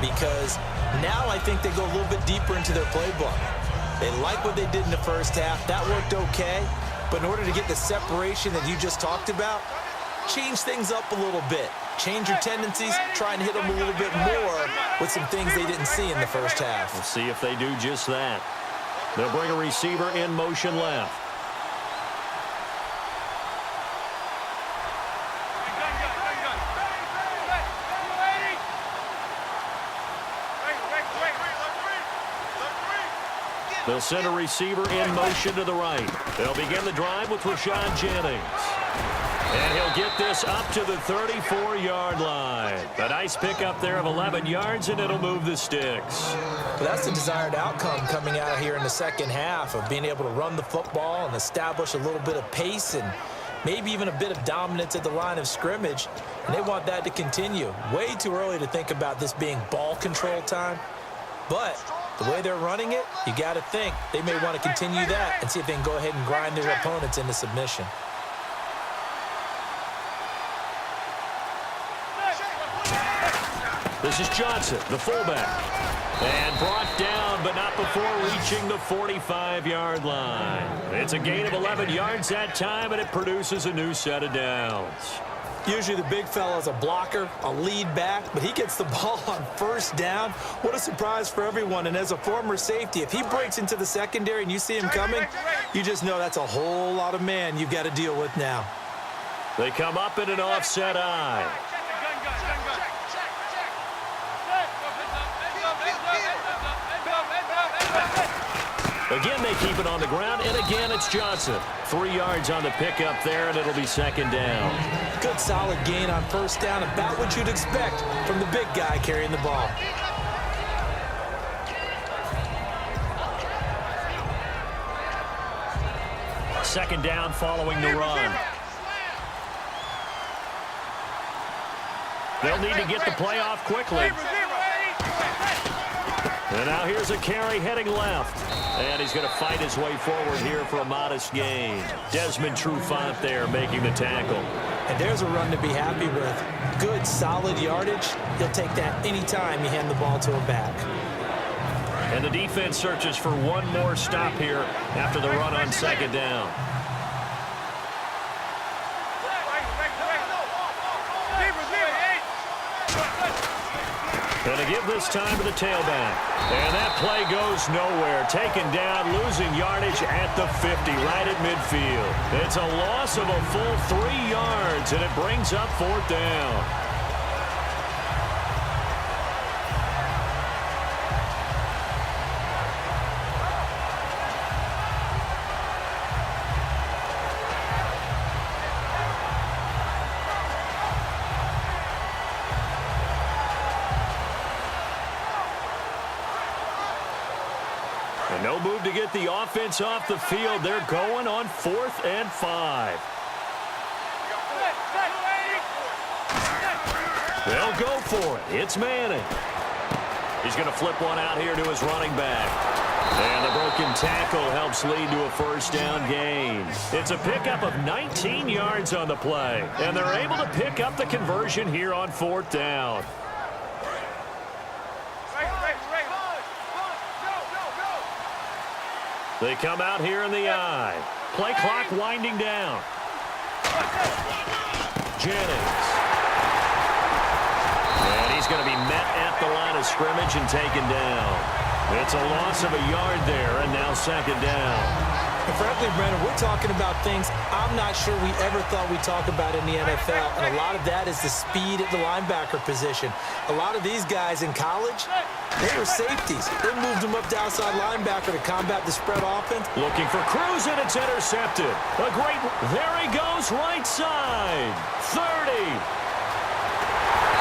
because now I think they go a little bit deeper into their playbook. They like what they did in the first half. That worked okay. But in order to get the separation that you just talked about, change things up a little bit. Change your tendencies, try and hit them a little bit more with some things they didn't see in the first half. We'll see if they do just that. They'll bring a receiver in motion left. They'll send a receiver in motion to the right. They'll begin the drive with Rashawn Jennings. And he'll get this up to the 34-yard line. A nice pickup there of 11 yards, and it'll move the sticks. But that's the desired outcome coming out here in the second half of being able to run the football and establish a little bit of pace and maybe even a bit of dominance at the line of scrimmage. And they want that to continue. Way too early to think about this being ball control time. But the way they're running it, you got to think they may want to continue that and see if they can go ahead and grind their opponents into submission. This is Johnson, the fullback. And brought down, but not before reaching the 45-yard line. It's a gain of 11 yards that time, and it produces a new set of downs. Usually the big fella's a blocker, a lead back, but he gets the ball on first down. What a surprise for everyone. And as a former safety, if he breaks into the secondary and you see him coming, you just know that's a whole lot of man you've got to deal with now. They come up in an offset eye. Again, they keep it on the ground, and again, it's Johnson. 3 yards on the pickup there, and it'll be second down. Good, solid gain on first down, about what you'd expect from the big guy carrying the ball. Second down following the run. They'll need to get the play off quickly. And now here's a carry heading left. And he's going to fight his way forward here for a modest gain. Desmond Trufant there making the tackle. And there's a run to be happy with. Good, solid yardage. He'll take that anytime you hand the ball to a back. And the defense searches for one more stop here after the run on second down. And to give this time to the tailback. And that play goes nowhere. Taken down, losing yardage at the 50, right at midfield. It's a loss of a full 3 yards, and it brings up fourth down. No move to get the offense off the field. They're going on 4th and 5. They'll go for it. It's Manning. He's going to flip one out here to his running back. And the broken tackle helps lead to a first down gain. It's a pickup of 19 yards on the play. And they're able to pick up the conversion here on 4th down. They come out here in the eye. Play clock winding down. Jennings. And he's going to be met at the line of scrimmage and taken down. It's a loss of a yard there, and now second down. And frankly, Brandon, we're talking about things I'm not sure we ever thought we'd talk about in the NFL, and a lot of that is the speed at the linebacker position. A lot of these guys in college, they were safeties. They moved them up to outside linebacker to combat the spread offense. Looking for Cruz, and it's intercepted. A great, there he goes, right side, 30.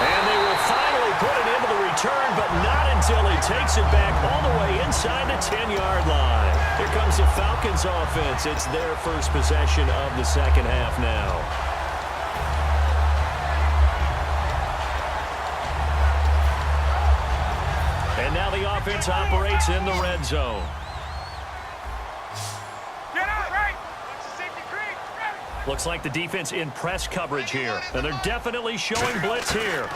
And they will finally put it into the return, but not until he takes it back all the way inside the 10-yard line. Here comes the Falcons offense. It's their first possession of the second half now. And now the offense operates in the red zone. Looks like the defense in press coverage here. And they're definitely showing blitz here.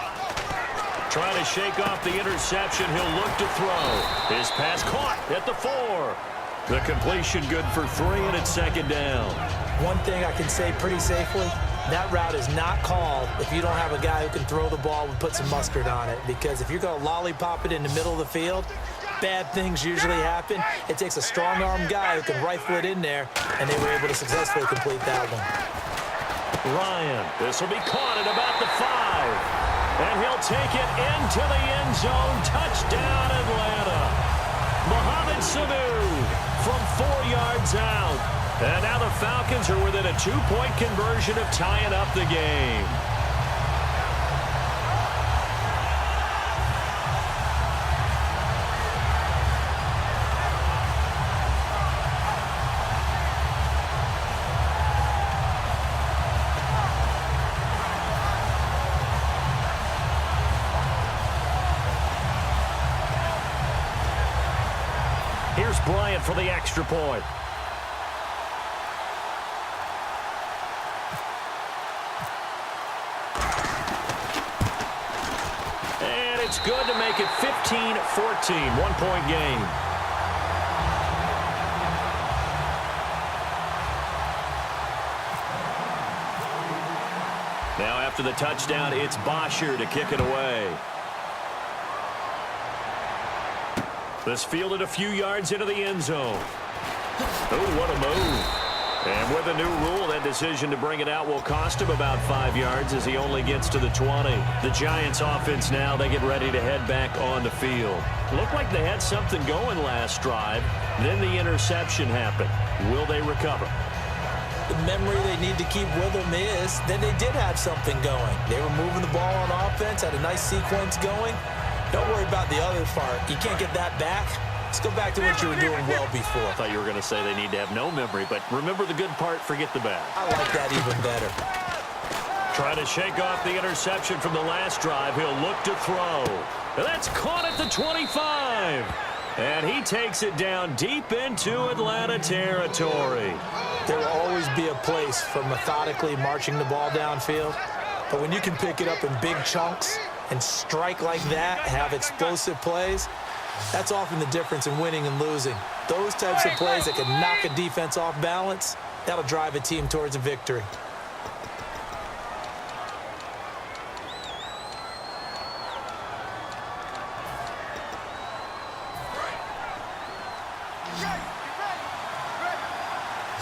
trying to shake off the interception. He'll look to throw. His pass caught at the 4. The completion good for 3, and it's second down. One thing I can say pretty safely, that route is not called if you don't have a guy who can throw the ball and put some mustard on it. Because if you're going to lollipop it in the middle of the field, bad things usually happen. It takes a strong-arm guy who can rifle it in there, and they were able to successfully complete that one. Ryan, this will be caught at about the 5. And he'll take it into the end zone. Touchdown, Atlanta. Mohamed Sanu from 4 yards out. And now the Falcons are within a 2-point conversion of tying up the game. Here's Bryant for the extra point. And it's good to make it 15-14, 1-point game. Now after the touchdown, it's Bosher to kick it away. This fielded a few yards into the end zone. Oh, what a move. And with a new rule, that decision to bring it out will cost him about 5 yards as he only gets to the 20. The Giants offense now, they get ready to head back on the field. Looked like they had something going last drive. Then the interception happened. Will they recover? The memory they need to keep with them is that they did have something going. They were moving the ball on offense, had a nice sequence going. Don't worry about the other part. You can't get that back. Let's go back to what you were doing well before. I thought you were going to say they need to have no memory, but remember the good part, forget the bad. I like that even better. Trying to shake off the interception from the last drive. He'll look to throw. And that's caught at the 25. And he takes it down deep into Atlanta territory. There will always be a place for methodically marching the ball downfield. But when you can pick it up in big chunks and strike like that, have explosive plays, that's often the difference in winning and losing. Those types of plays that can knock a defense off balance, that'll drive a team towards a victory.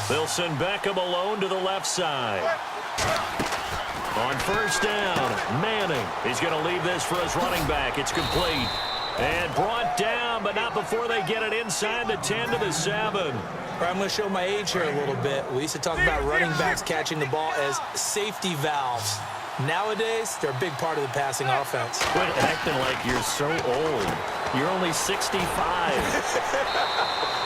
They'll send Beckham alone to the left side. On first down, Manning. He's going to leave this for his running back. It's complete. And brought down, but not before they get it inside the 10 to the 7. I'm going to show my age here a little bit. We used to talk about running backs catching the ball as safety valves. Nowadays, they're a big part of the passing offense. Quit acting like you're so old. You're only 65.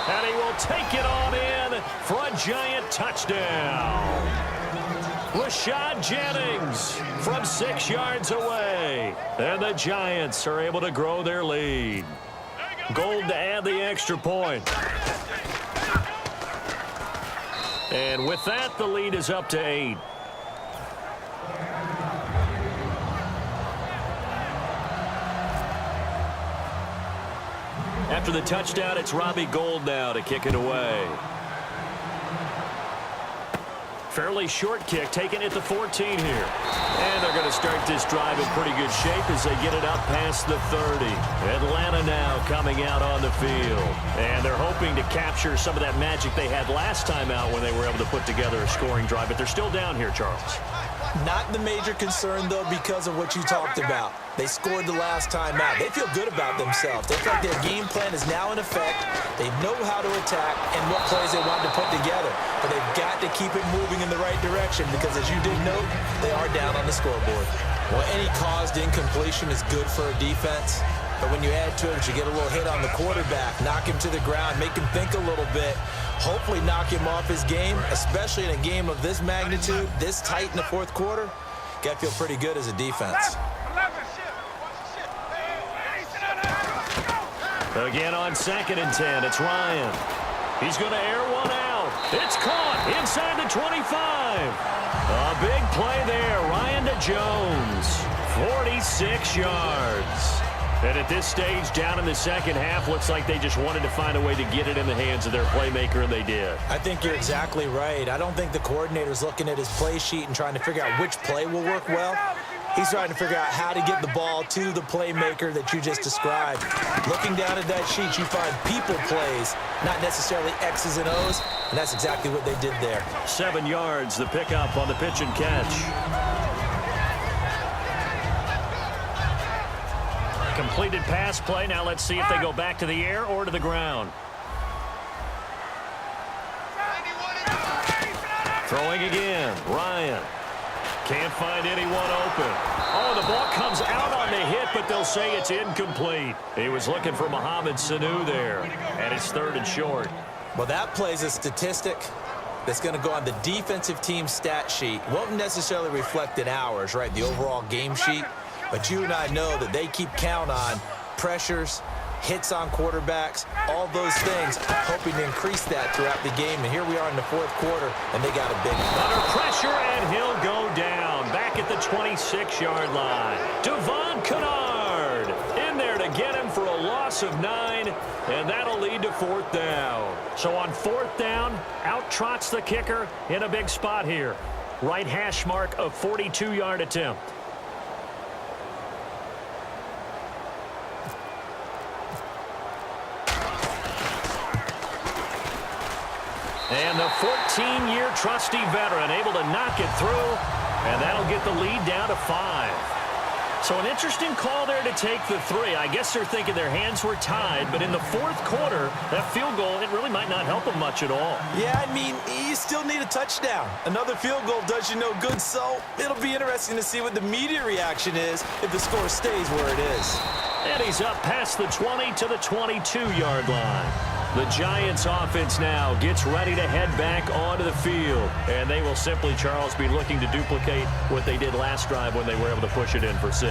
And he will take it on in for a Giant touchdown. Rashad Jennings from 6 yards away. And the Giants are able to grow their lead. Gold to add the extra point. And with that, the lead is up to 8. After the touchdown, it's Robbie Gould now to kick it away. Fairly short kick, taken at the 14 here. And they're going to start this drive in pretty good shape as they get it up past the 30. Atlanta now coming out on the field. And they're hoping to capture some of that magic they had last time out when they were able to put together a scoring drive. But they're still down here, Charles. Not the major concern, though, because of what you talked about. They scored the last time out. They feel good about themselves. They feel like their game plan is now in effect. They know how to attack and what plays they want to put together. But they've got to keep it moving in the right direction because, as you did note, they are down on the scoreboard. Well, any caused incompletion is good for a defense. But when you add to it, you get a little hit on the quarterback, knock him to the ground, make him think a little bit, hopefully knock him off his game, especially in a game of this magnitude, this tight in the fourth quarter. Got to feel pretty good as a defense. Again on 2nd and 10, it's Ryan. He's going to air one out. It's caught inside the 25. A big play there, Ryan to Jones. 46 yards. And at this stage, down in the second half, looks like they just wanted to find a way to get it in the hands of their playmaker, and they did. I think you're exactly right. I don't think the coordinator's looking at his play sheet and trying to figure out which play will work well. He's trying to figure out how to get the ball to the playmaker that you just described. Looking down at that sheet, you find people plays, not necessarily X's and O's, and that's exactly what they did there. 7 yards, the pickup on the pitch and catch. Completed pass play. Now let's see if they go back to the air or to the ground. Throwing again. Ryan. Can't find anyone open. Oh, the ball comes out on the hit, but they'll say it's incomplete. He was looking for Mohamed Sanu there, and it's 3rd and short. Well, that plays a statistic that's going to go on the defensive team stat sheet. Won't necessarily reflect in ours, right, the overall game sheet. But you and I know that they keep count on pressures, hits on quarterbacks, all those things, hoping to increase that throughout the game. And here we are in the 4th quarter, and they got a big one. Under pressure, and he'll go down. Back at the 26-yard line. Devon Kennard in there to get him for a loss of 9, and that'll lead to 4th down. So on 4th down, out trots the kicker in a big spot here. Right hash mark of 42-yard attempt. And the 14-year trusty veteran able to knock it through, and that'll get the lead down to 5. So an interesting call there to take the 3. I guess they're thinking their hands were tied, but in the 4th quarter, that field goal, it really might not help them much at all. Yeah, I mean, you still need a touchdown. Another field goal does you no good, so it'll be interesting to see what the media reaction is if the score stays where it is. And he's up past the 20 to the 22-yard line. The Giants offense now gets ready to head back onto the field. And they will simply, Charles, be looking to duplicate what they did last drive when they were able to push it in for 6.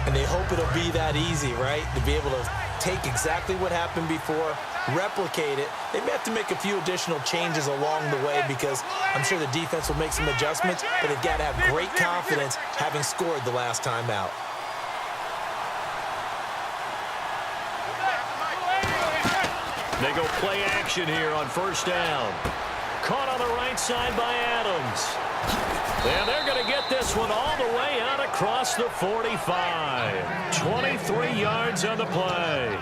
And they hope it'll be that easy, right? To be able to take exactly what happened before, replicate it. They may have to make a few additional changes along the way because I'm sure the defense will make some adjustments, but they've got to have great confidence having scored the last time out. They go play action here on 1st down. Caught on the right side by Adams. And they're going to get this one all the way out across the 45. 23 yards on the play.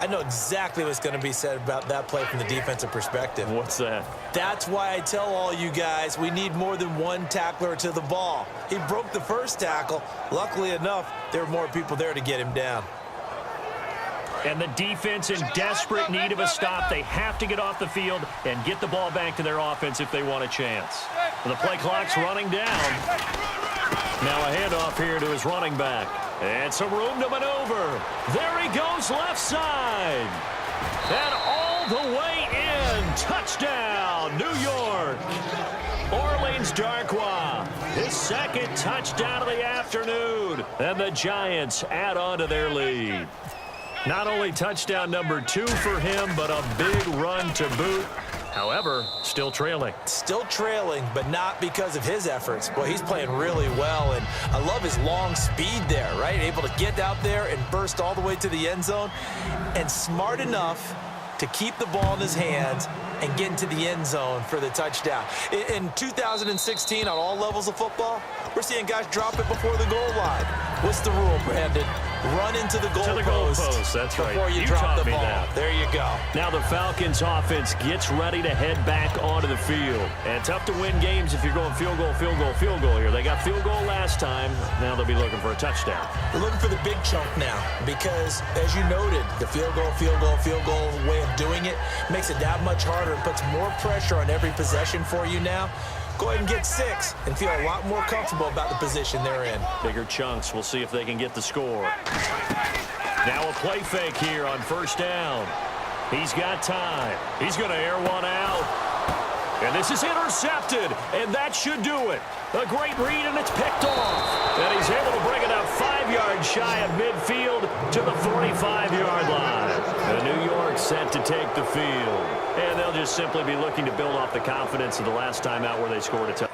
I know exactly what's going to be said about that play from the defensive perspective. What's that? That's why I tell all you guys we need more than one tackler to the ball. He broke the first tackle. Luckily enough, there were more people there to get him down. And the defense in desperate need of a stop. They have to get off the field and get the ball back to their offense if they want a chance. The play clock's running down. Now a handoff here to his running back. And some room to maneuver. There he goes left side. And all the way in. Touchdown, New York. Orleans Darkwa, his 2nd touchdown of the afternoon. And the Giants add on to their lead. Not only touchdown number 2 for him, but a big run to boot. However, still trailing. Still trailing, but not because of his efforts. Well, he's playing really well, and I love his long speed there, right? Able to get out there and burst all the way to the end zone, and smart enough to keep the ball in his hands and get into the end zone for the touchdown. In 2016, on all levels of football, we're seeing guys drop it before the goal line. What's the rule, Brandon? Run into the goalpost. That's right. Before you drop the ball. That. There you go. Now the Falcons offense gets ready to head back onto the field. And tough to win games if you're going field goal, field goal, field goal here. They got field goal last time. Now they'll be looking for a touchdown. They're looking for the big chunk now because, as you noted, the field goal, field goal, field goal way of doing it makes it that much harder and puts more pressure on every possession for you now. Go ahead and get 6 and feel a lot more comfortable about the position they're in. Bigger chunks. We'll see if they can get the score. Now a play fake here on 1st down. He's got time. He's going to air one out. And this is intercepted, and that should do it. A great read, and it's picked off. And he's able to bring it up 5 yards shy of midfield to the 45-yard line. And New York set to take the field. And they'll just simply be looking to build off the confidence of the last time out where they scored a touchdown.